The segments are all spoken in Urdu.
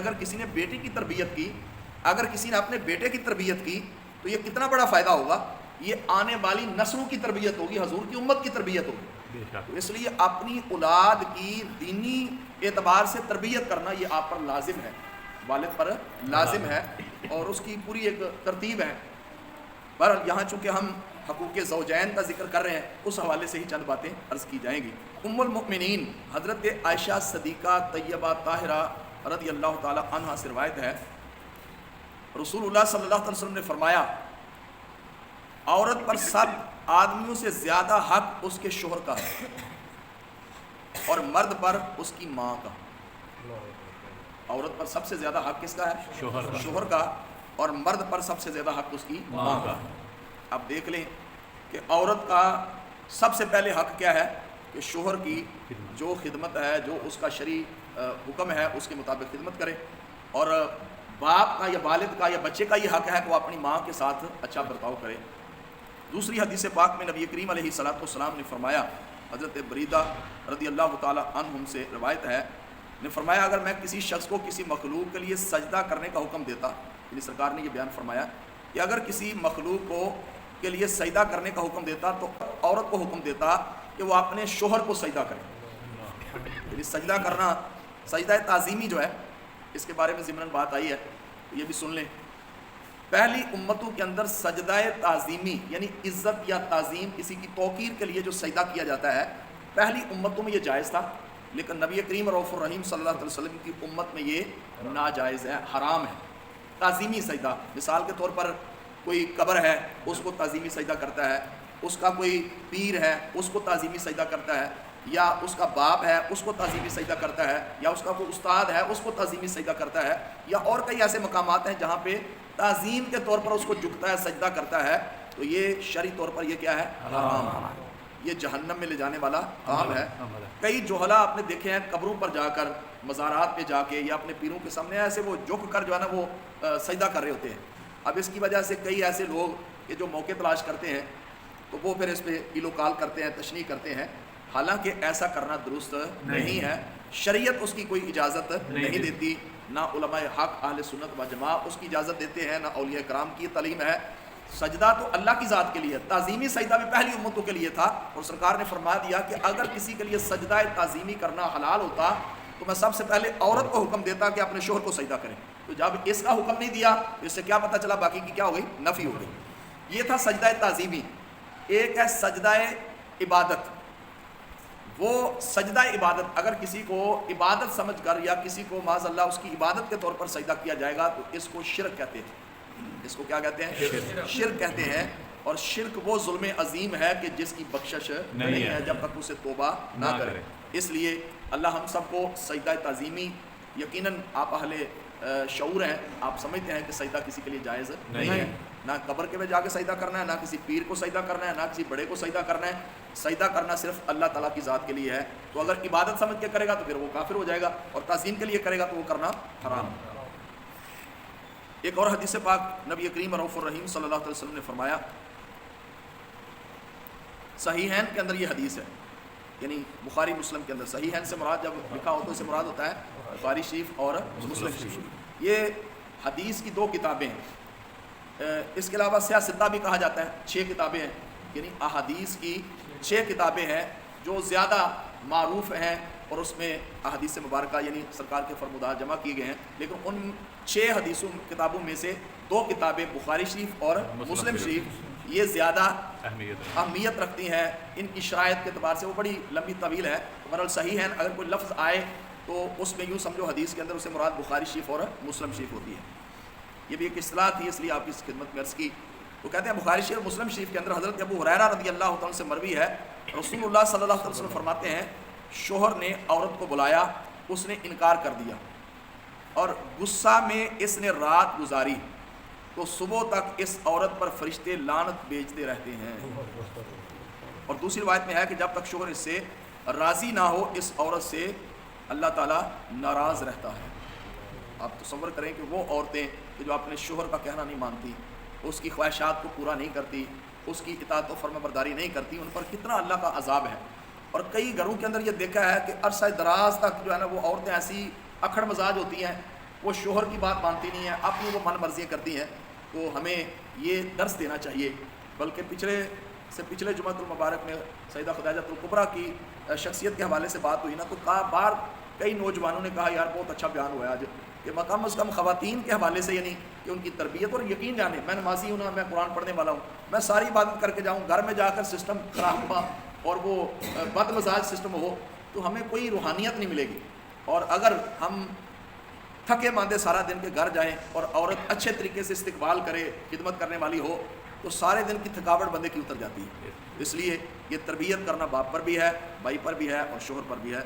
اگر کسی نے بیٹی کی تربیت کی، اگر کسی نے اپنے بیٹے کی تربیت کی تو یہ کتنا بڑا فائدہ ہوگا، یہ آنے والی نسلوں کی تربیت ہوگی، حضور کی امت کی تربیت ہوگی۔ تو اس لیے اپنی اولاد کی دینی اعتبار سے تربیت کرنا یہ آپ پر لازم ہے، والد پر لازم ہے، اور اس کی پوری ایک ترتیب ہے۔ پر یہاں چونکہ ہم حقوق زوجین کا ذکر کر رہے ہیں، اس حوالے سے ہی چند باتیں عرض کی جائیں گی۔ ام المؤمنین حضرت عائشہ صدیقہ طیبہ طاہرہ رضی اللہ تعالی عنہا سے روایت ہے، رسول اللہ صلی اللہ علیہ وسلم نے فرمایا، عورت پر سب آدمیوں سے زیادہ حق اس کے شوہر کا ہے، اور مرد پر اس کی ماں کا۔ عورت پر سب سے زیادہ حق کس کا ہے؟ شوہر کا، اور مرد پر سب سے زیادہ حق اس کی ماں کا۔ اب دیکھ لیں کہ عورت کا سب سے پہلے حق کیا ہے کہ شوہر کی جو خدمت ہے، جو اس کا شرعی حکم ہے اس کے مطابق خدمت کرے، اور باپ کا یا والد کا یا بچے کا یہ حق ہے کہ وہ اپنی ماں کے ساتھ اچھا برتاؤ کرے۔ دوسری حدیث پاک میں نبی کریم علیہ السلام نے فرمایا، حضرت بریدہ رضی اللہ تعالی عنہم سے روایت ہے، نے فرمایا اگر میں کسی شخص کو کسی مخلوق کے لیے سجدہ کرنے کا حکم دیتا، یعنی سرکار نے یہ بیان فرمایا کہ اگر کسی مخلوق کو کے لیے سجدہ کرنے کا حکم دیتا تو عورت کو حکم دیتا کہ وہ اپنے شوہر کو سجدہ کرے۔ یعنی سجدہ کرنا، سجدہ تعظیمی جو ہے، اس کے بارے میں ضمناً بات آئی ہے، یہ بھی سن لیں۔ پہلی امتوں کے اندر سجدہ تعظیمی یعنی عزت یا تعظیم، کسی کی توقیر کے لیے جو سجدہ کیا جاتا ہے، پہلی امتوں میں یہ جائز تھا، لیکن نبی کریم رؤوف الرحیم صلی اللہ علیہ وسلم کی امت میں یہ ناجائز ہے، حرام ہے۔ تعظیمی سجدہ، مثال کے طور پر کوئی قبر ہے اس کو تعظیمی سجدہ کرتا ہے، اس کا کوئی پیر ہے اس کو تعظیمی سجدہ کرتا ہے، یا اس کا باپ ہے اس کو تعظیمی سجدہ کرتا ہے، یا اس کا کوئی استاد ہے اس کو تعظیمی سجدہ کرتا ہے، یا اور کئی ایسے مقامات ہیں جہاں پہ تعظیم کے طور پر اس کو جھکتا ہے، سجدہ کرتا ہے، تو یہ شرعی طور پر یہ کیا ہے؟ حرام ہے، یہ جہنم میں لے جانے والا کام ہے۔ کئی جوہلا آپ نے دیکھے ہیں قبروں پر جا کر، مزارات پہ جا کے، یا اپنے پیروں کے سامنے ایسے وہ جھک کر جو ہے نا وہ سجدہ کر رہے ہوتے ہیں۔ اب اس کی وجہ سے کئی ایسے لوگ کہ جو موقع تلاش کرتے ہیں تو وہ پھر اس پہ ایلو کال کرتے ہیں، تشنیع کرتے ہیں، حالانکہ ایسا کرنا درست نہیں ہے، شریعت اس کی کوئی اجازت نہیں دیتی، نہ علماء حق اہل سنت و جماعت اس کی اجازت دیتے ہیں، نہ اولیاء کرام کی تعلیم ہے۔ سجدہ تو اللہ کی ذات کے لیے، تعظیمی سجدہ بھی پہلی امتوں کے لیے تھا، اور سرکار نے فرما دیا کہ اگر کسی کے لیے سجدہ تعظیمی کرنا حلال ہوتا تو میں سب سے پہلے عورت کو حکم دیتا کہ اپنے شوہر کو سجدہ کریں۔ تو جب اس کا حکم نہیں دیا تو اس سے کیا پتہ چلا؟ باقی کی کیا ہو گئی؟ نفی ہو گئی۔ یہ تھا سجدہ تعظیمی۔ ایک ہے سجدہ عبادت۔ وہ سجدہ عبادت اگر کسی کو عبادت سمجھ کر یا کسی کو معاذ اللہ اس کی عبادت کے طور پر سجدہ کیا جائے گا تو اس کو شرک کہتے ہیں۔ اس کو کیا کہتے ہیں؟ شرک کہتے ہیں۔ اور شرک وہ ظلم عظیم ہے کہ جس کی بخشش نہیں ہے جب تک اسے توبہ نہ کرے۔ اس لیے اللہ ہم سب کو سجدہ تعظیمی، یقیناً آپ اہل شعور ہیں، آپ سمجھتے ہیں کہ سجدہ کسی کے لیے جائز نہیں ہے، نہ قبر کے میں جا کے سجدہ کرنا ہے، نہ کسی پیر کو سجدہ کرنا ہے، نہ کسی بڑے کو سجدہ کرنا ہے۔ سجدہ کرنا صرف اللہ تعالیٰ کی ذات کے لیے ہے، تو اگر عبادت سمجھ کے کرے گا تو پھر وہ کافر ہو جائے گا، اور تعظیم کے لیے کرے گا تو وہ کرنا حرام ہے۔ ایک اور حدیث پاک نبی کریم رؤوف الرحیم صلی اللہ علیہ وسلم نے فرمایا، صحیحین کے اندر یہ حدیث ہے، یعنی بخاری مسلم کے اندر، صحیحین سے مراد جب لکھا ہو تو اسے مراد ہوتا ہے بخاری شریف اور مسلم شریف۔ یہ حدیث کی 2 کتابیں ہیں، اس کے علاوہ سیاستہ بھی کہا جاتا ہے، 6 کتابیں ہیں، یعنی احادیث کی 6 کتابیں ہیں جو زیادہ معروف ہیں، اور اس میں احادیث مبارکہ یعنی سرکار کے فرمودات جمع کیے گئے ہیں، لیکن ان 6 حدیثوں کتابوں میں سے 2 کتابیں بخاری شریف اور مسلم شریف یہ زیادہ اہمیت رکھتی ہیں، ان کی شرائط کے اعتبار سے وہ بڑی لمبی طویل ہے۔ بہرحال صحیح ہے، اگر کوئی لفظ آئے تو اس میں یوں سمجھو حدیث کے اندر اسے مراد بخاری شریف اور مسلم شریف ہوتی ہے۔ یہ بھی ایک اصطلاح تھی، اس لیے آپ کی خدمت میں عرض کی۔ تو کہتے ہیں بخاری شریف اور مسلم شریف کے اندر حضرت ابو ہریرہ رضی اللہ تعالیٰ سے مروی ہے، رسول اللہ صلی اللہ علیہ وسلم فرماتے ہیں، شوہر نے عورت کو بلایا، اس نے انکار کر دیا، اور غصہ میں اس نے رات گزاری تو صبح تک اس عورت پر فرشتے لعنت بھیجتے رہتے ہیں۔ اور دوسری روایت میں ہے کہ جب تک شوہر اس سے راضی نہ ہو اس عورت سے اللہ تعالیٰ ناراض رہتا ہے۔ آپ تصور کریں کہ وہ عورتیں کہ جو اپنے شوہر کا کہنا نہیں مانتی، اس کی خواہشات کو پورا نہیں کرتی، اس کی اطاعت و فرما برداری نہیں کرتی، ان پر کتنا اللہ کا عذاب ہے۔ اور کئی گھروں کے اندر یہ دیکھا ہے کہ عرصہ دراز تک جو ہے نا وہ عورتیں ایسی اکھڑ مزاج ہوتی ہیں وہ شوہر کی بات مانتی نہیں ہیں، اپنی وہ من مرضیاں کرتی ہیں، تو ہمیں یہ درس دینا چاہیے۔ بلکہ پچھلے جمعۃ المبارک میں سیدہ خدیجہ الکبریٰ کی شخصیت کے حوالے سے بات ہوئی نا، تو کئی نوجوانوں نے کہا یار بہت اچھا بیان ہوا ہے آج، کہ کم از کم خواتین کے حوالے سے، یعنی کہ ان کی تربیت، اور یقین جانے میں نمازی ہوں نا، میں قرآن پڑھنے والا ہوں، میں ساری عبادت کر کے جاؤں، گھر میں جا کر سسٹم خراب ہوا اور وہ بد مزاج سسٹم ہو، تو ہمیں کوئی روحانیت نہیں ملے گی۔ اور اگر ہم تھکے ماندے سارا دن کے گھر جائیں اور عورت اچھے طریقے سے استقبال کرے، خدمت کرنے والی ہو، تو سارے دن کی تھکاوٹ بندے کی اتر جاتی ہے۔ اس لیے یہ تربیت کرنا باپ پر بھی ہے، بھائی پر بھی ہے، اور شوہر پر بھی ہے۔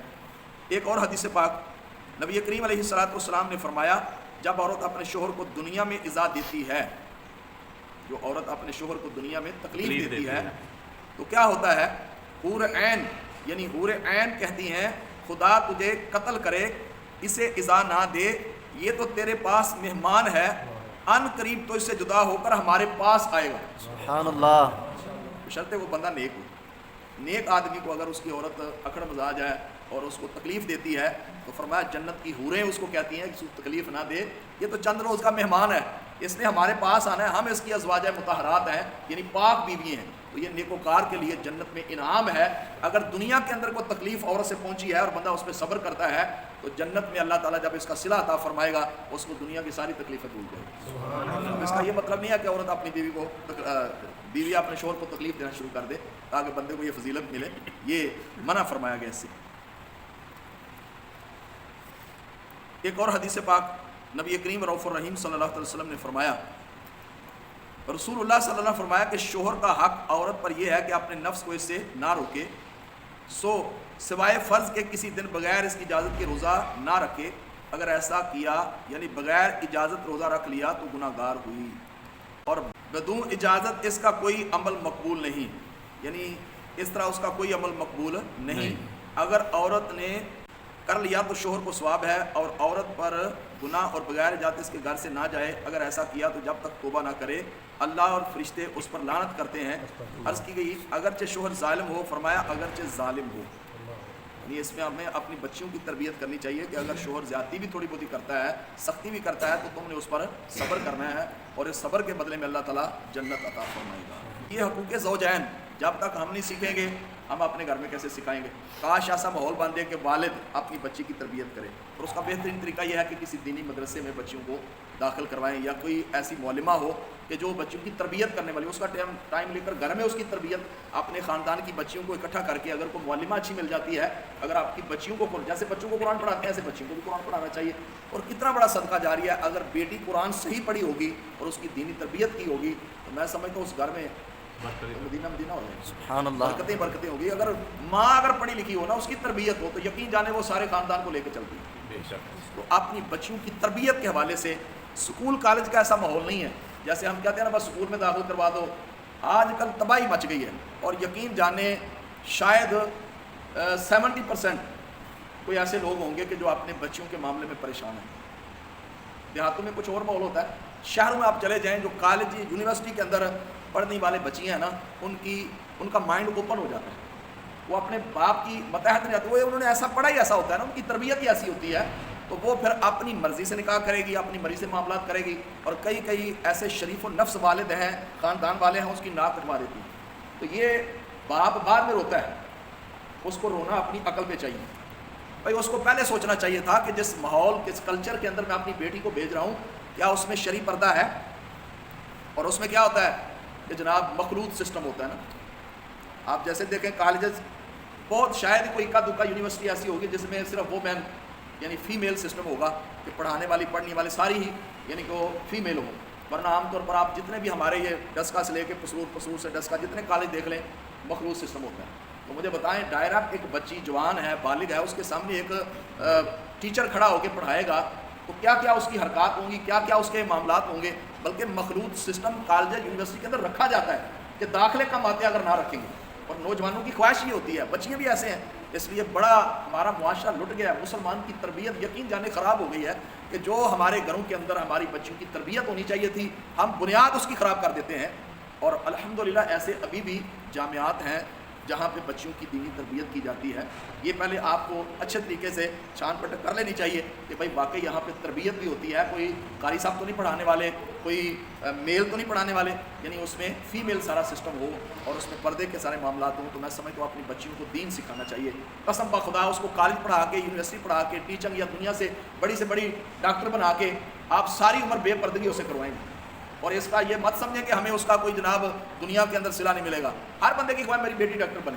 ایک اور حدیث پاک نبی کریم علیہ السلام نے فرمایا، جب عورت اپنے شوہر کو دنیا میں ایذا دیتی ہے، جو عورت اپنے شوہر کو دنیا میں تکلیف دیتی ہے، تو کیا ہوتا ہے؟ حور عین، یعنی حور عین کہتی ہیں خدا تجھے قتل کرے، اسے ایذا نہ دے، یہ تو تیرے پاس مہمان ہے، ان قریب تو اس سے جدا ہو کر ہمارے پاس آئے گا۔ سبحان اللہ۔ بشرطے وہ بندہ نیک ہو۔ نیک آدمی کو اگر اس کی عورت اکڑ مزاج ہے اور اس کو تکلیف دیتی ہے، تو فرمایا جنت کی حوریں اس کو کہتی ہیں کہ اس کو تکلیف نہ دے، یہ تو چند روز کا مہمان ہے، اس نے ہمارے پاس آنا ہے، ہم اس کی ازواج مطہرات ہیں، یعنی پاک بیوی ہیں، تو یہ نیکوکار کے لیے جنت میں انعام ہے۔ اگر دنیا کے اندر کوئی تکلیف عورت سے پہنچی ہے اور بندہ اس پہ صبر کرتا ہے، تو جنت میں اللہ تعالیٰ جب اس کا صلہ عطا فرمائے گا، اس کو دنیا کی ساری تکلیفیں بھول جائے گی۔ اس کا یہ مطلب نہیں ہے کہ عورت اپنی بیوی اپنے شوہر کو تکلیف دینا شروع کر دے تاکہ بندے کو یہ فضیلت ملے، یہ منع فرمایا گیا اس سے۔ ایک اور حدیث پاک نبی کریم رؤوف الرحیم صلی اللہ علیہ وسلم نے فرمایا، رسول اللہ صلی اللہ علیہ وسلم نے فرمایا کہ شوہر کا حق عورت پر یہ ہے کہ اپنے نفس کو اس سے نہ روکے، سوائے فرض کے کسی دن بغیر اس کی اجازت کے روزہ نہ رکھے، اگر ایسا کیا یعنی بغیر اجازت روزہ رکھ لیا تو گناہ گار ہوئی، اور بدون اجازت اس کا کوئی عمل مقبول نہیں، یعنی اس طرح اس کا کوئی عمل مقبول نہیں۔ اگر عورت نے کر لیا تو شوہر کو ثواب ہے، اور عورت پر گناہ اور بغیر اجازت اس کے گھر سے نہ جائے، اگر ایسا کیا تو جب تک توبہ نہ کرے اللہ اور فرشتے اس پر لعنت کرتے ہیں۔ عرض کی گئی اگرچہ شوہر ظالم ہو، فرمایا اگرچہ ظالم ہو، یعنی اس میں ہمیں اپنی بچیوں کی تربیت کرنی چاہیے کہ اگر شوہر زیادتی بھی تھوڑی بہت کرتا ہے، سختی بھی کرتا ہے، تو تم نے اس پر صبر کرنا ہے، اور اس صبر کے بدلے میں اللہ تعالیٰ جنت عطا فرمائے گا۔ یہ حقوق زوجین جب تک ہم نہیں سیکھیں گے، ہم اپنے گھر میں کیسے سکھائیں گے؟ کاش ایسا ماحول بن دے کہ والد اپنی بچی کی تربیت کرے، اور اس کا بہترین طریقہ یہ ہے کہ کسی دینی مدرسے میں بچیوں کو داخل کروائیں، یا کوئی ایسی معلمہ ہو کہ جو بچوں کی تربیت کرنے والی، اس کا ٹائم لے کر گھر میں اس کی تربیت، اپنے خاندان کی بچیوں کو اکٹھا کر کے، اگر کوئی معلمہ اچھی مل جاتی ہے، اگر آپ کی بچیوں کو جیسے بچوں کو قرآن پڑھاتے ہیں ایسے بچیوں کو بھی قرآن پڑھانا چاہیے۔ اور کتنا بڑا صدقہ جاری ہے، اگر بیٹی قرآن صحیح پڑھی ہوگی اور اس کی دینی تربیت کی ہوگی، تو میں سمجھتا ہوں اس گھر میں مدینہ ہو جائے، سبحان اللہ، برکتیں ہوگی۔ اگر ماں اگر پڑھی لکھی ہو نا، اس کی تربیت ہو، تو یقین جانے وہ سارے خاندان کو لے کے چلتی ہے۔ تو اپنی بچیوں کی تربیت کے حوالے سے سکول کالج کا ایسا ماحول نہیں ہے، جیسے ہم کہتے ہیں نا بس سکول میں داخل کروا دو، آج کل تباہی مچ گئی ہے، اور یقین جانے شاید 70% کوئی ایسے لوگ ہوں گے کہ جو اپنے بچیوں کے معاملے میں پریشان ہیں۔ دیہاتوں میں کچھ اور ماحول ہوتا ہے، شہروں میں آپ چلے جائیں، جو کالج یونیورسٹی کے اندر پڑھنے والے بچی ہیں نا، ان کا مائنڈ اوپن ہو جاتا ہے، وہ اپنے باپ کی متحد نہیں آتی، وہ انہوں نے ایسا پڑھا ہی ایسا ہوتا ہے نا، ان کی تربیت ہی ایسی ہوتی ہے، تو وہ پھر اپنی مرضی سے نکاح کرے گی، اپنی مرضی سے معاملات کرے گی، اور کئی ایسے شریف و نفس والد ہیں، خاندان والے ہیں، اس کی ناک کٹوا دیتی ہے۔ تو یہ باپ بعد میں روتا ہے، اس کو رونا اپنی عقل پہ چاہیے۔ بھائی اس کو پہلے سوچنا چاہیے تھا کہ جس ماحول، کس کلچر کے اندر میں اپنی بیٹی کو بھیج رہا ہوں، کیا اس میں شرعی پردہ ہے؟ اور اس میں کیا ہوتا ہے کہ جناب مخلوط سسٹم ہوتا ہے نا۔ آپ جیسے دیکھیں کالجز بہت، شاید کوئی اکا دکا یونیورسٹی ایسی ہوگی جس میں صرف وہ مین یعنی فیمیل سسٹم ہوگا کہ پڑھانے والی پڑھنے والے ساری ہی یعنی کہ وہ فیمیل ہوں، ورنہ عام طور پر آپ جتنے بھی ہمارے یہ ڈسکا سے لے کے پسور سے ڈسکا جتنے کالج دیکھ لیں مخلوط سسٹم ہوتا ہے۔ تو مجھے بتائیں دائرہ ایک بچی جوان ہے، بالغ ہے، اس کے سامنے ایک ٹیچر کھڑا ہو کے پڑھائے گا تو کیا کیا اس کی حرکات ہوں گی، کیا کیا اس کے معاملات ہوں گے۔ بلکہ مخلوط سسٹم کالج یونیورسٹی کے اندر رکھا جاتا ہے کہ داخلے کم آتے اگر نہ رکھیں گے، اور نوجوانوں کی خواہش یہ ہوتی ہے، بچیاں بھی ایسے ہیں، اس لیے بڑا ہمارا معاشرہ لٹ گیا ہے، مسلمان کی تربیت یقین جانے خراب ہو گئی ہے، کہ جو ہمارے گھروں کے اندر ہماری بچیوں کی تربیت ہونی چاہیے تھی، ہم بنیاد اس کی خراب کر دیتے ہیں۔ اور الحمدللہ ایسے ابھی بھی جامعات ہیں، جہاں پہ بچیوں کی دینی تربیت کی جاتی ہے. یہ پہلے آپ کو اچھے طریقے سے چھان پٹک کر لینی چاہیے کہ بھائی واقعی یہاں پہ تربیت بھی ہوتی ہے, کوئی قاری صاحب تو نہیں پڑھانے والے, کوئی میل تو نہیں پڑھانے والے, یعنی اس میں فیمیل سارا سسٹم ہو اور اس میں پردے کے سارے معاملات ہوں. تو میں سمجھتا ہوں اپنی بچیوں کو دین سکھانا چاہیے. قسم با خدا اس کو کالج پڑھا کے, یونیورسٹی پڑھا کے, ٹیچنگ یا دنیا سے بڑی ڈاکٹر بنا کے آپ ساری عمر بے پردگی اسے کروائیں گے. اور اس کا یہ مت سمجھیں کہ ہمیں اس کا کوئی جناب دنیا کے اندر صلہ نہیں ملے گا. ہر بندے کی خواہش میری بیٹی ڈاکٹر بنے.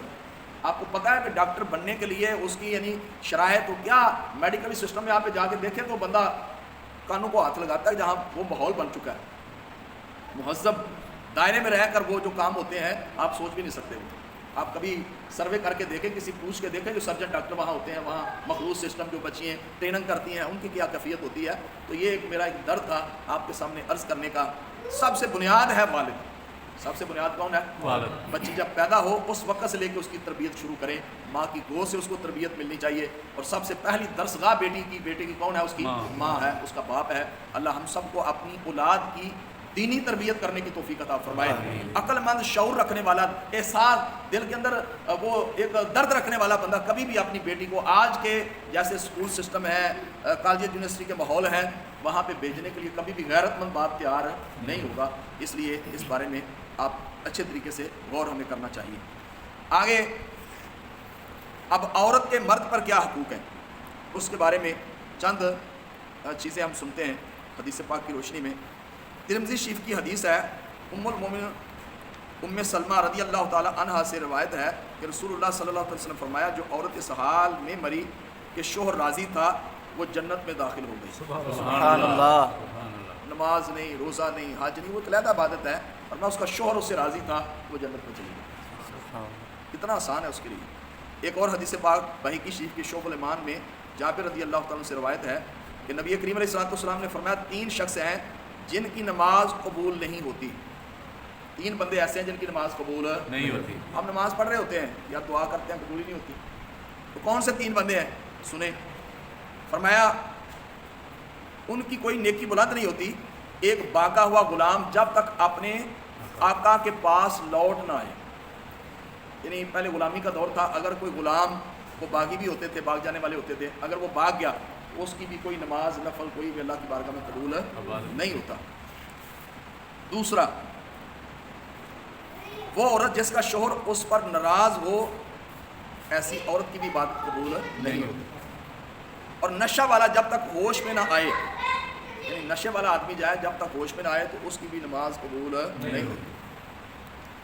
آپ کو پتہ ہے کہ ڈاکٹر بننے کے لیے اس کی یعنی شرائط, تو کیا میڈیکل سسٹم میں آپ پہ جا کے دیکھیں تو بندہ کانوں کو ہاتھ لگاتا ہے جہاں وہ ماحول بن چکا ہے. مہذب دائرے میں رہ کر وہ جو کام ہوتے ہیں آپ سوچ بھی نہیں سکتے. آپ کبھی سروے کر کے دیکھیں, کسی پوچھ کے دیکھیں جو سرجن ڈاکٹر وہاں ہوتے ہیں, وہاں مخلوط سسٹم جو بچی ہیں ٹریننگ کرتی ہیں, ان کی کیا کیفیت ہوتی ہے. تو یہ میرا ایک درد تھا آپ کے سامنے عرض کرنے کا. سب سے بنیاد ہے والد. سب سے بنیاد کون ہے؟ والد. بچی جب پیدا ہو اس وقت سے لے کے اس کی تربیت شروع کریں. ماں کی گود سے اس کو تربیت ملنی چاہیے. اور سب سے پہلی درسگاہ بیٹی کی کون ہے؟ اس کی ماں ہے, اس کا باپ ہے. اللہ ہم سب کو اپنی اولاد کی دینی تربیت کرنے کی توفیق عطا فرمائے. عقل مند, شعور رکھنے والا, احساس, دل کے اندر وہ ایک درد رکھنے والا بندہ کبھی بھی اپنی بیٹی کو آج کے جیسے اسکول سسٹم ہے, کالج یونیورسٹی کے ماحول ہے, وہاں پہ بھیجنے کے لیے کبھی بھی غیرت مند باپ تیار نہیں ہوگا. اس لیے اس بارے میں آپ اچھے طریقے سے غور ہمیں کرنا چاہیے. آگے اب عورت کے مرد پر کیا حقوق ہیں اس کے بارے میں چند چیزیں ہم سنتے ہیں حدیث پاک کی روشنی میں. ترمذی شریف کی حدیث ہے, ام المومنین ام سلمہ رضی اللہ تعالی عنہا سے روایت ہے کہ رسول اللہ صلی اللہ علیہ وسلم فرمایا, جو عورت اس حال میں مری کہ شوہر راضی تھا وہ جنت میں داخل ہو گئی. سبحان اللہ. نماز نہیں, روزہ نہیں, حج نہیں, وہ علیحدہ عبادت ہے, اور نہ اس کا شوہر اس سے راضی تھا, وہ جنت میں چلی گئی. کتنا آسان ہے اس کے لیے. ایک اور حدیث پاک بحیقی شریف کی شعب الایمان میں جابر رضی اللہ تعالیٰ سے روایت ہے کہ نبی کریم علیہ الصلوۃ والسلام نے فرمایا, 3 شخص ہیں جن کی نماز قبول نہیں ہوتی. 3 بندے ایسے ہیں جن کی نماز قبول نہیں ہوتی. ہم نماز پڑھ رہے ہوتے ہیں یا دعا کرتے ہیں, قبول ہی نہیں ہوتی. تو کون سے 3 بندے ہیں سنیں. فرمایا ان کی کوئی نیکی بلند نہیں ہوتی. ایک باغا ہوا غلام جب تک اپنے آقا کے پاس لوٹ نہ آئے. یعنی پہلے غلامی کا دور تھا, اگر کوئی غلام, وہ باغی بھی ہوتے تھے, باغ جانے والے ہوتے تھے, اگر وہ بھاگ گیا اس کی بھی کوئی نماز نفل کوئی بھی اللہ کی بارگاہ میں قبول نہیں ہوتا. دوسرا, وہ عورت جس کا شوہر اس پر ناراض ہو, ایسی عورت کی بھی بات قبول نہیں ہوتی. اور نشہ والا جب تک ہوش میں نہ آئے, یعنی نشے والا آدمی جائے جب تک ہوش میں نہ آئے تو اس کی بھی نماز قبول نہیں ہوتی.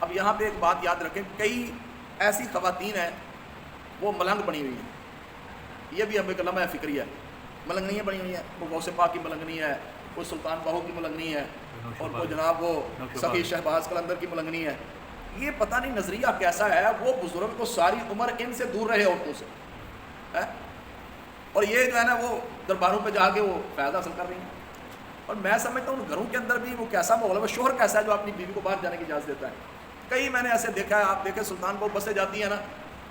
اب یہاں پہ ایک بات یاد رکھیں, کئی ایسی خواتین ہیں وہ ملنگ بنی ہوئی ہیں. یہ بھی اب ایک لمحہ فکری ہے. ملنگنیاں بنی ہوئی ہیں, وہ غوث پاک کی ملنگنی ہے, کوئی سلطان باہو کی ملنگنی ہے, اور کوئی جناب وہ سخی شہباز قلندر کی ملنگنی ہے. یہ پتہ نہیں نظریہ کیسا ہے. وہ بزرگ تو ساری عمر ان سے دور رہے عورتوں سے, اور یہ جو ہے نا وہ درباروں پہ جا کے وہ فائدہ حاصل کر رہی ہیں. اور میں سمجھتا ہوں گھروں کے اندر بھی وہ کیسا ماحول ہے, وہ شوہر کیسا ہے جو اپنی بیوی کو باہر جانے کی اجازت دیتا ہے. کئی میں نے ایسے دیکھا ہے, آپ دیکھیں سلطان باہو بسیں جاتی ہیں نا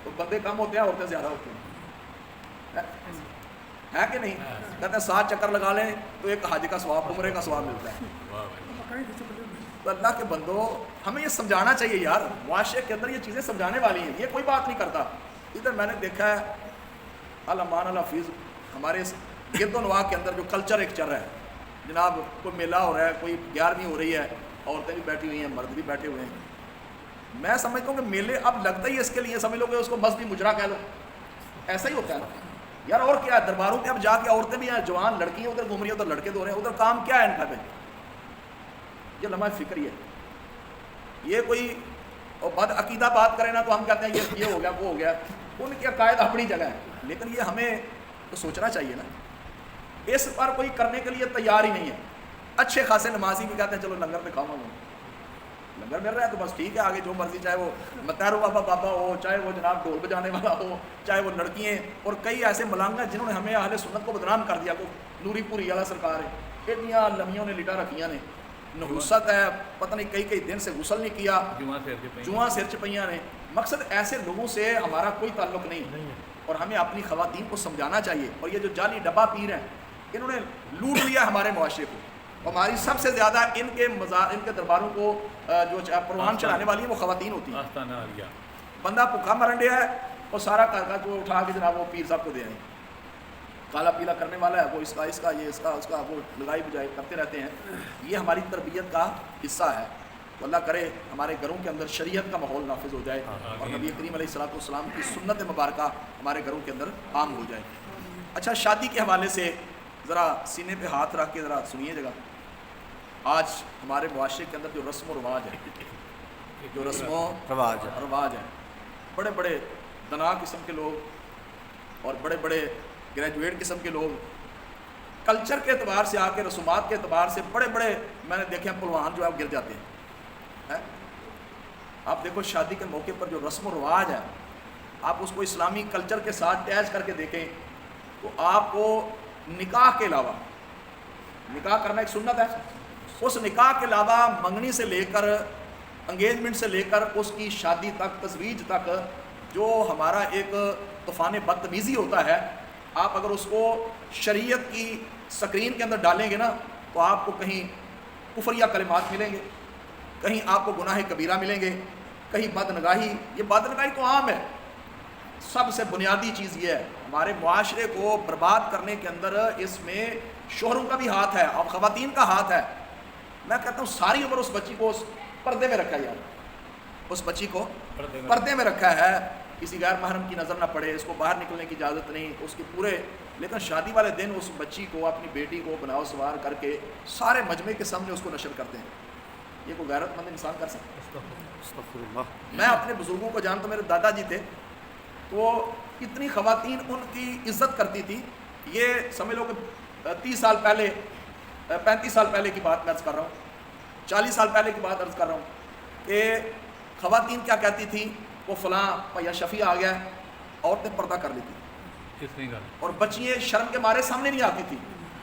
تو بندے کم ہوتے ہیں, عورتیں زیادہ ہوتی ہیں, ہے کہ نہیں. کہتے ہیں 7 چکر لگا لیں تو ایک حج کا ثواب, عمرے کا ثواب ملتا ہے. تو اللہ کے بندو, ہمیں یہ سمجھانا چاہیے یار, معاشرے کے اندر یہ چیزیں سمجھانے والی ہیں. یہ کوئی بات نہیں کرتا. ادھر میں نے دیکھا ہے الامان الحفیظ, ہمارے اس گرد و نواح کے اندر جو کلچر ایک چل رہا ہے جناب, کوئی میلہ ہو رہا ہے, کوئی 11ویں ہو رہی ہے, عورتیں بھی بیٹھی ہوئی ہیں, مرد بھی بیٹھے ہوئے ہیں. میں سمجھتا ہوں کہ میلے اب لگتا ہی اس کے لیے, سمجھ لو کہ اس کو مذہبی مجرا کہہ لو, ایسا ہی ہوتا ہے یار. اور کیا ہے, درباروں پہ اب جا کے عورتیں بھی ہیں, جوان لڑکیاں ادھر گھوم رہی ہیں, ادھر لڑکے دو رہے ہیں, ادھر کام کیا ہے ان کا پہ. یہ لمحہ فکری ہے. یہ کوئی بد عقیدہ بات کرے نا تو ہم کہتے ہیں یہ ہو گیا وہ ہو گیا. ان کے عقائد اپنی جگہ ہے, لیکن یہ ہمیں تو سوچنا چاہیے نا. اس پر کوئی کرنے کے لیے تیار ہی نہیں ہے. اچھے خاصے نمازی بھی کہتے ہیں چلو لنگر پہ کھاؤں گا, لنگر مل رہا ہے تو بس ٹھیک ہے, آگے جو مرضی, چاہے وہ متحر بابا ہو, چاہے وہ جناب ڈھول بجانے والا ہو, چاہے وہ لڑکیاں. اور کئی ایسے ملنگ ہیں جنہوں نے ہمیں اہل سنت کو بدنام کر دیا. کو نوری پوری والا سرکار ہے, اتنیاں لمیوں نے لٹا رکھیاں نے, نحوست ہے, پتہ نہیں کئی دن سے غسل نہیں کیا, جواں سر چپیاں نے. مقصد ایسے لوگوں سے ہمارا کوئی تعلق نہیں, اور ہمیں اپنی خواتین کو سمجھانا چاہیے. اور یہ جو جعلی ڈبہ پیر ہیں, انہوں نے لوٹ لیا ہمارے معاشرے کو. ہماری سب سے زیادہ ان کے درباروں کو جو پروان چڑھانے والی ہیں وہ خواتین ہوتی ہیں. بندہ بھوکا مرن ڈیا ہے اور سارا گھر کا جو اٹھا کے جناب وہ پیر صاحب کو دے آئیں، کالا پیلا کرنے والا ہے وہ اس کا یہ اس کا وہ لگائی بجائی کرتے رہتے ہیں۔ یہ ہماری تربیت کا حصہ ہے۔ تو اللہ کرے ہمارے گھروں کے اندر شریعت کا ماحول نافذ ہو جائے اور نبی کریم علیہ الصلوۃ والسلام کی سنت مبارکہ ہمارے گھروں کے اندر عام ہو جائے۔ اچھا، شادی کے حوالے سے ذرا سینے پہ ہاتھ رکھ کے ذرا سنیے جگہ۔ آج ہمارے معاشرے کے اندر جو رسم و رواج ہے، جو رسم و رواج ہے، بڑے بڑے دنا قسم کے لوگ اور بڑے بڑے گریجویٹ قسم کے لوگ کلچر کے اعتبار سے آ کے، رسومات کے اعتبار سے بڑے بڑے میں نے دیکھے ہیں پلوان جو ہے گر جاتے ہیں۔ آپ دیکھو شادی کے موقع پر جو رسم و رواج ہے، آپ اس کو اسلامی کلچر کے ساتھ اٹیچ کر کے دیکھیں تو آپ کو نکاح کے علاوہ، نکاح کرنا ایک سنت ہے، اس نکاح کے علاوہ منگنی سے لے کر انگیجمنٹ سے لے کر اس کی شادی تک، تزویج تک، جو ہمارا ایک طوفان بدتمیزی ہوتا ہے، آپ اگر اس کو شریعت کی سکرین کے اندر ڈالیں گے نا تو آپ کو کہیں کفریہ کلمات ملیں گے، کہیں آپ کو گناہ کبیرہ ملیں گے، کہیں بدنگاہی۔ یہ بدنگاہی تو عام ہے، سب سے بنیادی چیز یہ ہے ہمارے معاشرے کو برباد کرنے کے اندر اس میں شوہروں کا بھی ہاتھ ہے اور خواتین کا ہاتھ ہے۔ میں کہتا ہوں ساری عمر اس بچی کو اس پردے میں رکھا ہے، یار اس بچی کو پردے میں رکھا ہے، کسی غیر محرم کی نظر نہ پڑے، اس کو باہر نکلنے کی اجازت نہیں، اس کے پورے، لیکن شادی والے دن اس بچی کو، اپنی بیٹی کو بناؤ سوار کر کے سارے مجمع کے سامنے اس کو نشر کرتے ہیں۔ یہ کوئی غیرت مند انسان کر سکتا ہے؟ میں اپنے بزرگوں کو جانتا، میرے دادا جی تھے تو کتنی خواتین ان کی عزت کرتی تھی۔ یہ سمجھ لو کہ 30 سال پہلے، 35 سال پہلے کی بات میں عرض کر رہا ہوں، 40 سال پہلے کی بات عرض کر رہا ہوں کہ خواتین کیا کہتی تھی، وہ فلاں یا شفیع آ گیا ہے، عورتیں پردہ کر لیتی اور بچیاں شرم کے مارے سامنے نہیں آتی تھی۔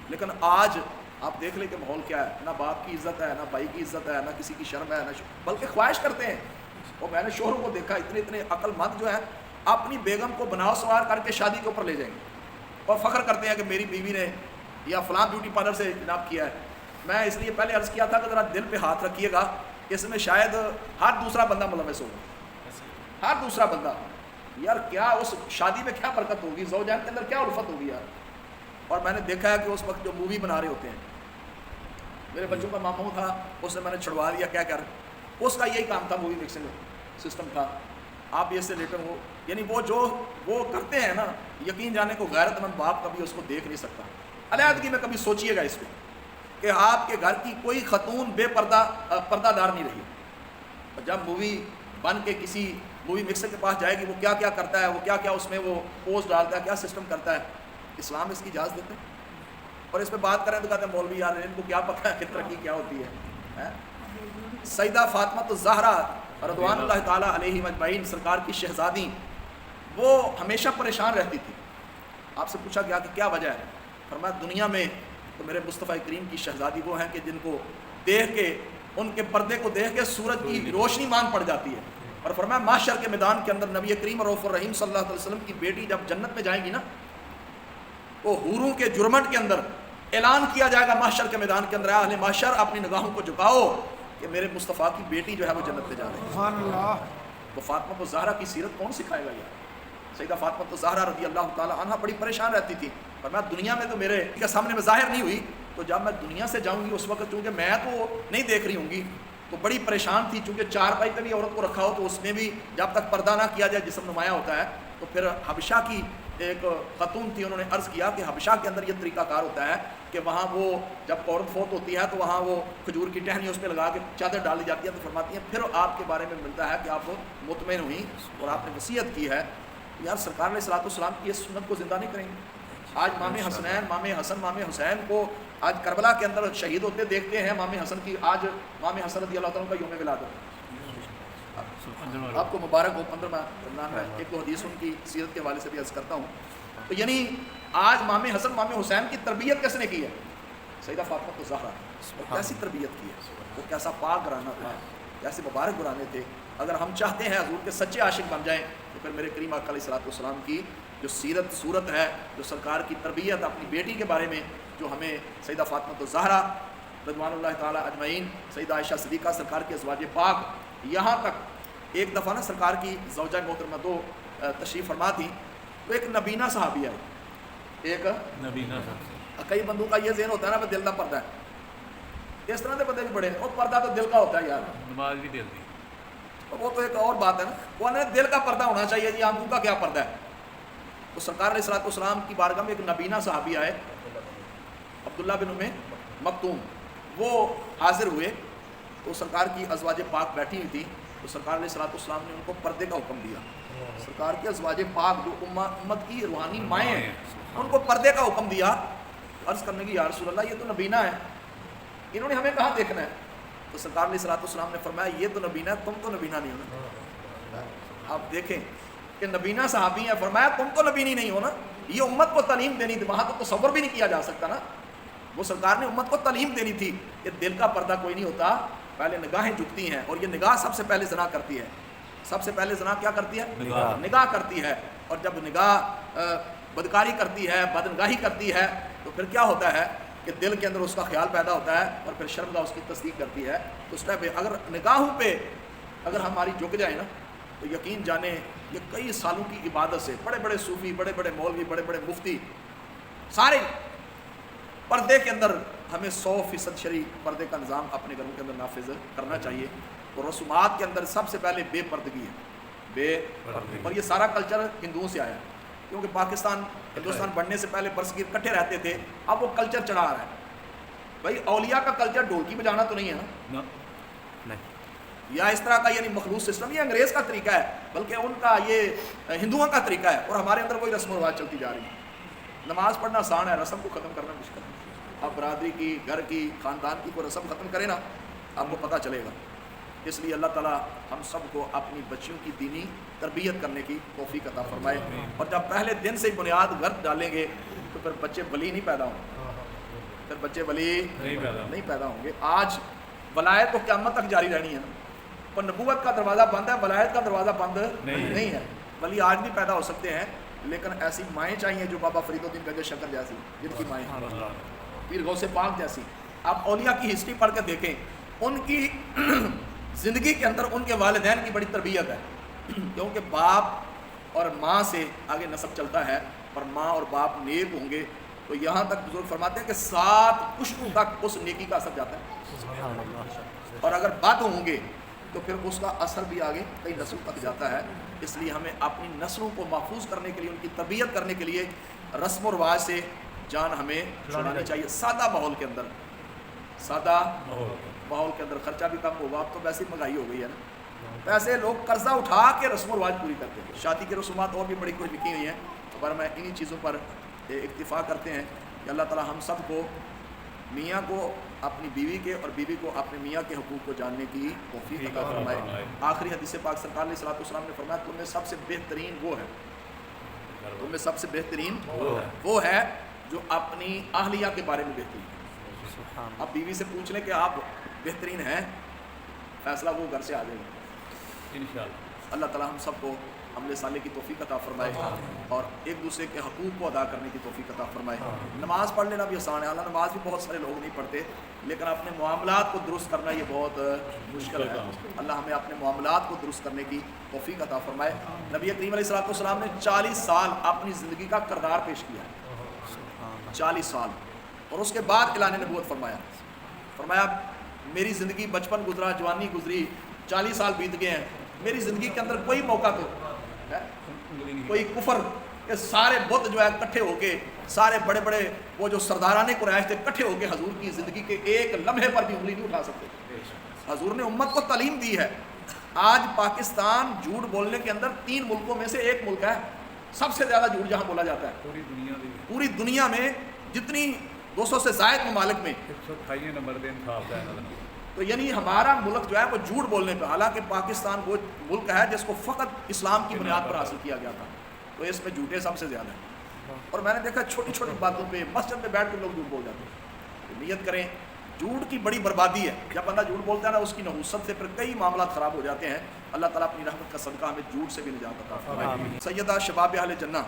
لیکن آج آپ دیکھ لیں کہ ماحول کیا ہے، نہ باپ کی عزت ہے، نہ بھائی کی عزت ہے، نہ کسی کی شرم ہے، نہ بلکہ خواہش کرتے ہیں۔ اور میں نے شوہروں کو دیکھا اتنے عقل مند جو ہیں، اپنی بیگم کو بناؤ سوار کر کے شادی کے اوپر لے جائیں گے اور فخر کرتے ہیں کہ میری بیوی نے یا فلاں بیوٹی پارلر سے جناب کیا ہے۔ میں اس لیے پہلے عرض کیا تھا کہ ذرا دل پہ ہاتھ رکھیے گا، اس میں شاید ہر دوسرا بندہ ملوث ہوگا، ہر دوسرا بندہ۔ یار کیا اس شادی میں کیا برکت ہوگی، زوجین کے اندر کیا الفت ہوگی یار۔ اور میں نے دیکھا ہے کہ اس وقت جو مووی بنا رہے ہوتے ہیں، میرے بچوں کا ماموں تھا، اس نے میں نے چھڑوا دیا، کیا کر، اس کا یہی کام تھا، مووی مکسنگ سسٹم تھا، آپ یہ سے لیٹر ہو، یعنی وہ جو وہ کرتے ہیں نا، یقین جانے کو غیرت مند باپ کبھی اس کو دیکھ نہیں سکتا۔ علیحدگی میں کبھی سوچئے گا اس پہ کہ آپ کے گھر کی کوئی خاتون بے پردہ دار نہیں رہی، اور جب مووی بن کے کسی مووی مکسر کے پاس جائے گی، وہ کیا کیا کرتا ہے، وہ کیا کیا اس میں وہ پوسٹ ڈالتا ہے، کیا سسٹم کرتا ہے، اسلام اس کی اجازت دیتے ہیں؟ اور اس پہ بات کریں تو کہتے ہیں مولوی یار ان کو کیا پتہ ہے کہ ترقی کیا ہوتی ہے۔ سیدہ فاطمہ الزہرا رضوان اللہ تعالیٰ علیہ مجمعین سرکار کی شہزادی، وہ ہمیشہ پریشان رہتی تھی۔ آپ سے پوچھا گیا کہ کیا وجہ ہے، فرمایا دنیا میں تو میرے مصطفیٰ کریم کی شہزادی وہ ہیں کہ جن کو دیکھ کے، ان کے پردے کو دیکھ کے سورج کی روشنی مان پڑ جاتی ہے۔ اور فرمایا محشر کے میدان کے اندر نبی کریم رؤوف الرحیم صلی اللہ علیہ وسلم کی بیٹی جب جنت میں جائیں گی نا، تو حوروں کے جرمٹ کے اندر اعلان کیا جائے گا محشر کے میدان کے اندر، اہل محشر اپنی نگاہوں کو جھکاؤ کہ میرے مصطفیٰ کی بیٹی جو ہے وہ جنت میں جا رہی ہے۔ سبحان اللہ۔ تو فاطمہ الزہرا کی سیرت کون سکھائے گا یار؟ سیدہ فاطمہ الزہرا رضی اللہ تعالیٰ عنہ بڑی پریشان رہتی تھی، پر میں دنیا میں تو میرے کے سامنے میں ظاہر نہیں ہوئی، تو جب میں دنیا سے جاؤں گی اس وقت چونکہ میں تو نہیں دیکھ رہی ہوں گی، تو بڑی پریشان تھی، چونکہ چارپائی پہ بھی عورت کو رکھا ہو تو اس میں بھی جب تک پردہ نہ کیا جائے جسم نمایاں ہوتا ہے۔ تو پھر حبشہ کی ایک خاتون تھی، انہوں نے عرض کیا کہ حبشہ کے اندر یہ طریقہ کار ہوتا ہے کہ وہاں وہ جب عورت فوت ہوتی ہے تو وہاں وہ کھجور کی ٹہنی اس پہ لگا کے چادر ڈالی جاتی ہے، تو فرماتی ہیں پھر آپ کے بارے میں ملتا ہے کہ آپ مطمئن ہوئیں اور آپ نے وصیت کی ہے۔ یار سرکار علیہ الصلوۃ والسلام کی اس سنت کو زندہ نہیں کریں گے؟ آج مام حسنین، مام حسن، مام حسین کو آج کربلا کے اندر شہید ہوتے دیکھتے ہیں۔ مام حسن کی آج مام حسن رضی اللہ تعالیٰ کا یوم ولادت، آپ کو مبارک ہو 15واں رمضان میں۔ ایک دو حدیث ان کی سیرت کے حوالے سے بھی عرض کرتا ہوں۔ تو یعنی آج مام حسن، مام حسین کی تربیت کس نے کی ہے؟ سیدہ فاطمہ الزہرا۔ کیسی تربیت کی ہے، وہ کیسا پاک گھرانہ تھا، کیسے مبارک گھرانے تھے۔ اگر ہم چاہتے ہیں حضور کے سچے عاشق بن جائیں تو پھر میرے کریم آقا علیہ الصلوۃ والسلام کی جو سیرت صورت ہے، جو سرکار کی تربیت اپنی بیٹی کے بارے میں جو ہمیں سیدہ فاطمہ الزہرا رضوان اللہ تعالیٰ اجمعین، سیدہ عائشہ صدیقہ سرکار کے ازواج پاک، یہاں تک ایک دفعہ نا سرکار کی زوجہ محترمہ تو تشریف فرما تھی، تو ایک نبینہ صحابی ہے، ایک نبینہ صاحب، کئی بندوں کا یہ ذہن ہوتا ہے نا کہ دل کا پردہ ہے، اس طرح کے بندے بھی بڑے ہیں، اور پردہ تو دل کا ہوتا ہے یار، نماز بھی دل دی، وہ تو ایک اور بات ہے نا، وہ دل کا پردہ ہونا چاہیے جی، آنکھوں کا کیا پردہ ہے؟ تو سرکار علیہ الصلوۃ والسلام کی بارگاہ میں ایک نبینہ صحابی آئے، عبداللہ بن ام مکتوم، وہ حاضر ہوئے، تو سرکار کی ازواج پاک بیٹھی ہوئی تھی، تو سرکار علیہ الصلوۃ والسلام نے ان کو پردے کا حکم دیا۔ سرکار کی ازواج پاک جو امت کی روحانی مائیں ہیں، ان کو پردے کا حکم دیا۔ عرض کرنے کی یا رسول اللہ یہ تو نبینہ ہے، انہوں نے ہمیں کہاں دیکھنا ہے؟ تو سرکار علیہ الصلوۃ والسلام نے فرمایا یہ تو نبینہ ہے، تم تو نبینہ نہیں ہونا۔ آپ دیکھیں کہ نبینہ صحابی ہیں، فرمایا تم تو نبینی نہیں ہو نا، یہ امت کو تعلیم دینی تھی، وہاں تو تصور بھی نہیں کیا جا سکتا نا، وہ سرکار نے امت کو تعلیم دینی تھی کہ دل کا پردہ کوئی نہیں ہوتا، پہلے نگاہیں جھکتی ہیں، اور یہ نگاہ سب سے پہلے زنا کرتی ہے، سب سے پہلے زنا کیا کرتی ہے؟ نگاہ کرتی ہے، اور جب نگاہ بدکاری کرتی ہے، بدنگاہی کرتی ہے، تو پھر کیا ہوتا ہے کہ دل کے اندر اس کا خیال پیدا ہوتا ہے، اور پھر شرمگاہ اس کی تصدیق کرتی ہے۔ تو اس ٹائم پہ اگر نگاہوں پہ اگر ہماری جھک جائے نا، تو یقین جانیں یہ کئی سالوں کی عبادت سے بڑے بڑے صوفی، بڑے بڑے مولوی، بڑے بڑے مفتی، سارے پردے کے اندر ہمیں 100% شرعی پردے کا نظام اپنے گھروں کے اندر نافذ کرنا چاہیے، اور رسومات کے اندر سب سے پہلے بے پردگی ہے، اور یہ سارا کلچر ہندوؤں سے آیا ہے، کیونکہ ہندوستان بننے سے پہلے برصغیر اکٹھے رہتے تھے، اب وہ کلچر چڑھا رہا ہے۔ بھائی اولیاء کا کلچر ڈھولکی بجانا تو نہیں ہے نا، یا اس طرح کا یعنی مخلوط سسٹم، یہ انگریز کا طریقہ ہے، بلکہ ان کا یہ ہندوؤں کا طریقہ ہے، اور ہمارے اندر کوئی رسم و رواج چلتی جا رہی ہے۔ نماز پڑھنا آسان ہے، رسم کو ختم کرنا مشکل ہے۔ اب برادری کی، گھر کی، خاندان کی کوئی رسم ختم کرے نا، آپ کو پتہ چلے گا۔ اس لیے اللہ تعالیٰ ہم سب کو اپنی بچیوں کی دینی تربیت کرنے کی توفیق عطا فرمائے، اور جب پہلے دن سے ہی بنیاد غلط ڈالیں گے تو پھر بچے ولی نہیں پیدا ہوں گے، پھر بچے ولی نہیں پیدا ہوں گے۔ آج ولایت تو قیامت تک جاری رہنی ہے نا، پر نبوت کا دروازہ بند ہے، ولایت کا دروازہ بند نہیں ہے۔ ولی آج بھی پیدا ہو سکتے ہیں، لیکن ایسی مائیں چاہیے جو بابا فرید الدین گنج شکر جیسی، جن کی مائیں پیر غوث پاک جیسی۔ آپ اولیاء کی ہسٹری پڑھ کے دیکھیں، ان کی زندگی کے اندر ان کے والدین کی بڑی تربیت ہے، کیونکہ باپ اور ماں سے آگے نسب چلتا ہے، اور ماں اور باپ نیک ہوں گے تو یہاں تک بزرگ فرماتے ہیں کہ 7 پشتوں تک اس نیکی کا اثر جاتا ہے، اور اگر بد ہوں گے تو پھر اس کا اثر بھی آگے کئی نسلوں تک جاتا ہے۔ اس لیے ہمیں اپنی نسلوں کو محفوظ کرنے کے لیے، ان کی تربیت کرنے کے لیے رسم و رواج سے جان ہمیں چھڑانی چاہیے۔ سادہ ماحول کے اندر، سادہ ماحول کے اندر خرچہ بھی کم ہوگا، اب تو ویسے مہنگائی ہو گئی ہے نا، پیسے لوگ قرضہ اٹھا کے رسم و رواج پوری کرتے ہیں۔ شادی کی رسومات اور بھی بڑی کوئی لکھی ہوئی ہیں، پر میں انہی چیزوں پر اکتفا کرتے ہیں کہ اللہ تعالی ہم سب کو، میاں کو اپنی بیوی کے اور بیوی کو اپنے میاں کے حقوق کو جاننے کی توفیق عطا فرمائے۔ آخری حدیث پاک سرکار علیہ الصلوۃ والسلام نے فرمایا تم میں سب سے بہترین وہ ہے، تم میں سب سے بہترین وہ ہے جو اپنی اہلیہ کے بارے میں بہترین ہے۔ اب بیوی سے پوچھ لیں کہ آپ بہترین ہیں، فیصلہ وہ گھر سے آ جائے گا انشاءاللہ۔ اللہ تعالی ہم سب کو عمل صالح کی توفیق عطا فرمائے، اور ایک دوسرے کے حقوق کو ادا کرنے کی توفیق عطا فرمائے۔ نماز پڑھ لینا بھی آسان ہے، اللہ نماز بھی بہت سارے لوگ نہیں پڑھتے، لیکن اپنے معاملات کو درست کرنا یہ بہت مشکل ہے۔ اللہ ہمیں اپنے معاملات کو درست کرنے کی توفیق عطا فرمائے۔ نبی کریم علیہ الصلوۃ والسلام نے 40 سال اپنی زندگی کا کردار پیش کیا، 40 سال، اور اس کے بعد اعلان نبوت فرمایا میری زندگی بچپن گزرا، جوانی گزری، 40 سال بیت گئے ہیں، میری زندگی کے اندر کوئی موقع تو کوئی کفر کہ سارے بت جو ہے کٹھے ہو کے، سارے بڑے بڑے وہ جو سرداران قریش تھے کٹھے ہو کے حضور کی زندگی کے ایک لمحے پر بھی انگلی نہیں اٹھا سکتے۔ حضور نے امت کو تعلیم دی ہے۔ آج پاکستان جھوٹ بولنے کے اندر 3 ملکوں میں سے ایک ملک ہے سب سے زیادہ جھوٹ جہاں بولا جاتا ہے پوری دنیا میں، جتنی 200 سے زائد ممالک میں 128 نمبر دے انصاف ہے۔ تو یعنی ہمارا ملک جو ہے وہ جھوٹ بولنے پہ، حالانکہ پاکستان وہ ملک ہے جس کو فقط اسلام کی بنیاد پر حاصل کیا گیا تھا، تو اس میں جھوٹے سب سے زیادہ ہیں۔ اور میں نے دیکھا چھوٹی چھوٹی باتوں پہ مسجد میں بیٹھ کے لوگ جھوٹ بول جاتے ہیں۔ تو نیت کریں، جھوٹ کی بڑی بربادی ہے، جب بندہ جھوٹ بولتا ہے نا اس کی نحوست سے پھر کئی معاملات خراب ہو جاتے ہیں۔ اللہ تعالیٰ اپنی رحمت کا صدقہ ہمیں جھوٹ سے بھی نجات عطا فرمائے۔ سیدہ شباب اہل جنہ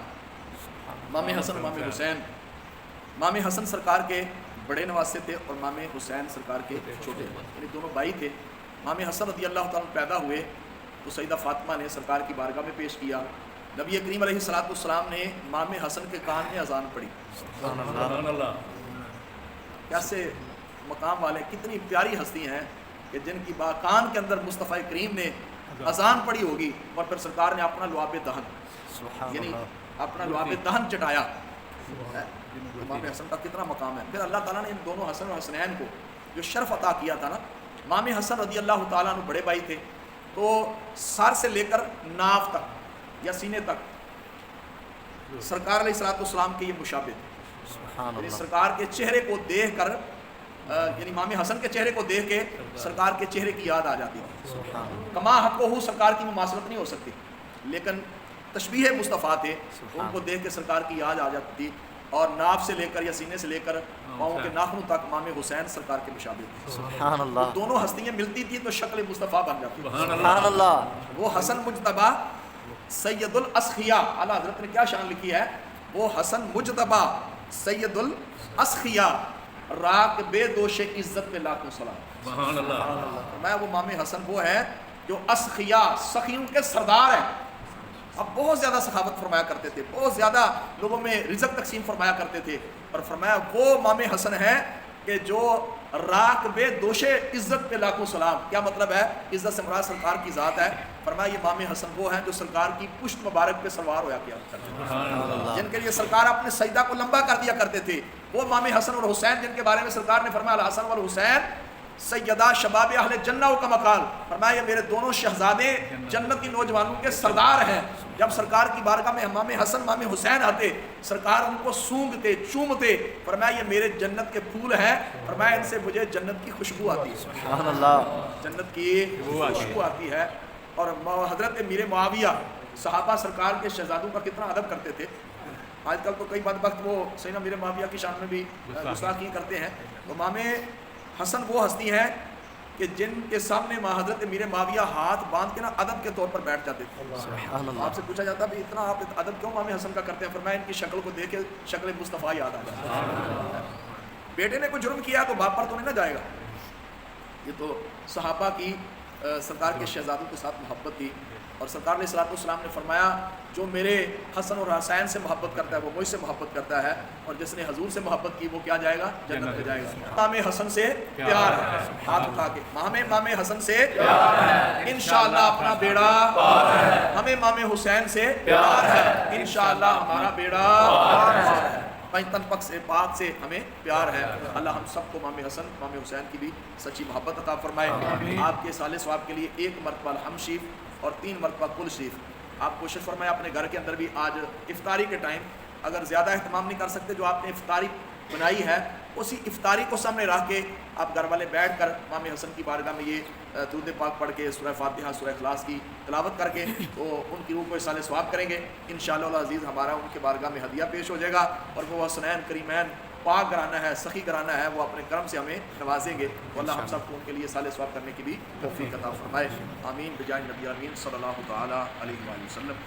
امام حسن امام حسین، امام حسن سرکار کے بڑے نواسے تھے اور امام حسین سرکار کے چھوٹے، یعنی دونوں بھائی تھے۔ امام حسن رضی اللہ تعالیٰ پیدا ہوئے تو سیدہ فاطمہ نے سرکار کی بارگاہ میں پیش کیا. نبی کریم علیہ السلام نے امام حسن کے کان میں اذان پڑھی. سبحان اللہ. کیسے مقام والے، کتنی پیاری ہستی ہیں کہ جن کی کان کے اندر مصطفیٰ کریم نے اذان پڑھی ہوگی اور پھر سرکار نے اپنا لعاب دہن یعنی اپنا لعاب دہن چٹایا. امام حسن کا کتنا مقام ہے. پھر اللہ تعالیٰ نے ان دونوں حسن اور حسنین کو جو شرف عطا کیا تھا نا، امام حسن رضی اللہ تعالیٰ عنہ بڑے بھائی تھے، تو سر سے لے کر ناف تک یا سینے تک سرکار علیہ السلام کے یہ مشابہ تھے. یعنی سرکار کے چہرے کو دیکھ کر یعنی امام حسن کے چہرے کو دیکھ کے سرکار کے چہرے کی یاد آ جاتی تھی. کما حق ہو سرکار کی مماثلت نہیں ہو سکتی، لیکن تشبیہ مصطفیٰ تھے، ان کو دیکھ کے سرکار کی یاد آ جاتی تھی. اور ناف سے لے کر یا سینے سے لے کر پاؤں کے ناخنوں تک امام حسین سرکار کے مشابہ تھے. سبحان اللہ. دونوں ہستیاں ملتی تھیں تو شکل مصطفیٰ بن جاتی. سبحان اللہ. وہ حسن مجتبیٰ سید الاسخیاء، اعلیٰ حضرت نے کیا شان لکھی ہے، وہ حسن مجتبیٰ سید الاسخیاء راکب دوش عزت پہ لاکھوں سلام. سبحان اللہ. میں وہ امام حسن وہ ہے جو اسخیاء سخیوں کے سردار ہیں. اب بہت زیادہ سخاوت فرمایا کرتے تھے، بہت زیادہ لوگوں میں رزق تقسیم فرمایا کرتے تھے. اور فرمایا وہ امام حسن ہے کہ جو راکب دوش عزت پہ لاکھوں سلام. کیا مطلب ہے؟ عزت سے مراد سرکار کی ذات ہے. فرمایا یہ امام حسن وہ ہیں جو سرکار کی پشت مبارک پہ سوار ہویا کیا کرتے تھے، جن کے لیے سرکار اپنے سجدہ کو لمبا کر دیا کرتے تھے. وہ امام حسن اور حسین جن کے بارے میں سرکار نے فرمایا الحسن والحسین سیدہ شباب اہل جنہ کا مقال. فرمایا یہ میرے دونوں شہزادے جنتی نوجوانوں کے سردار ہیں. جب سرکار کی بارگاہ میں امام حسن امام حسین آتے، سرکار ان کو سونگتے چومتے. فرمایا یہ میرے جنت کے پھول ہیں. فرمایا ان سے مجھے جنت کی خوشبو آتی ہے. سبحان اللہ. جنت کی خوشبو آتی ہے. اور حضرت امیر معاویہ صحابہ سرکار کے شہزادوں کا کتنا ادب کرتے تھے. آج کل تو کئی بدبخت وہ سیدنا امیر معاویہ کی شان میں بھی گستاخی کرتے ہیں. امام حسن وہ ہستی ہیں کہ جن کے سامنے حضرت امیر معاویہ ہاتھ باندھ کے نا ادب کے طور پر بیٹھ جاتے تھے. سبحان اللہ. آپ سے پوچھا جاتا بھی اتنا آپ ادب کیوں امام حسن کا کرتے ہیں؟ فرمایا ان کی شکل کو دیکھ کے شکل مصطفیٰ یاد آ جاتا ہے. بیٹے نے کوئی جرم کیا تو باپ پر تو نہیں نہ جائے گا. یہ تو صحابہ کی سرکار کے شہزادوں کے ساتھ محبت تھی. اور سرکار علیہ السلام نے فرمایا جو میرے حسن اور حسین سے محبت کرتا ہے وہ مجھ سے محبت کرتا ہے، اور جس نے حضور سے محبت کی وہ کیا جائے گا؟ جنت میں جائے گا. امام حسن سے پیار ہے. ہاتھ اٹھا کے ہمیں امام حسن سے پیار ہے، انشاءاللہ اپنا بیڑا پار ہے. ہمیں امام حسین سے پیار ہے، انشاءاللہ ہمارا بیڑا پار ہے. تن پک سے پاک سے ہمیں پیار ہے. اللہ ہم سب کو امام حسن امام حسین کی بھی سچی محبت عطا فرمائے. آپ کے صالح ثواب کے لیے 1 مرتبہ الحمد شریف اور 3 مرتبہ کل شریف آپ کوشش فرمائے اپنے گھر کے اندر بھی. آج افطاری کے ٹائم اگر زیادہ اہتمام نہیں کر سکتے، جو آپ نے افطاری بنائی ہے اسی افطاری کو سامنے رکھ کے آپ گھر والے بیٹھ کر امام حسن کی بارگاہ میں یہ درود پاک پڑھ کے سورہ فاتحہ سورہ اخلاص کی تلاوت کر کے تو ان کی روح کو اصالِ ثواب کریں گے. انشاءاللہ العزیز ہمارا ان کے بارگاہ میں ہدیہ پیش ہو جائے گا. اور وہ حسنین کریمین پاک گرانا ہے، سخی گرانا ہے، وہ اپنے کرم سے ہمیں نوازیں گے. اللہ ہم سب کو ان کے لیے صالح ثواب کرنے کی بھی توفیق عطا فرمائے. آمین بجائے نبی آمین صلی اللہ تعالی علیہ وآلہ وسلم.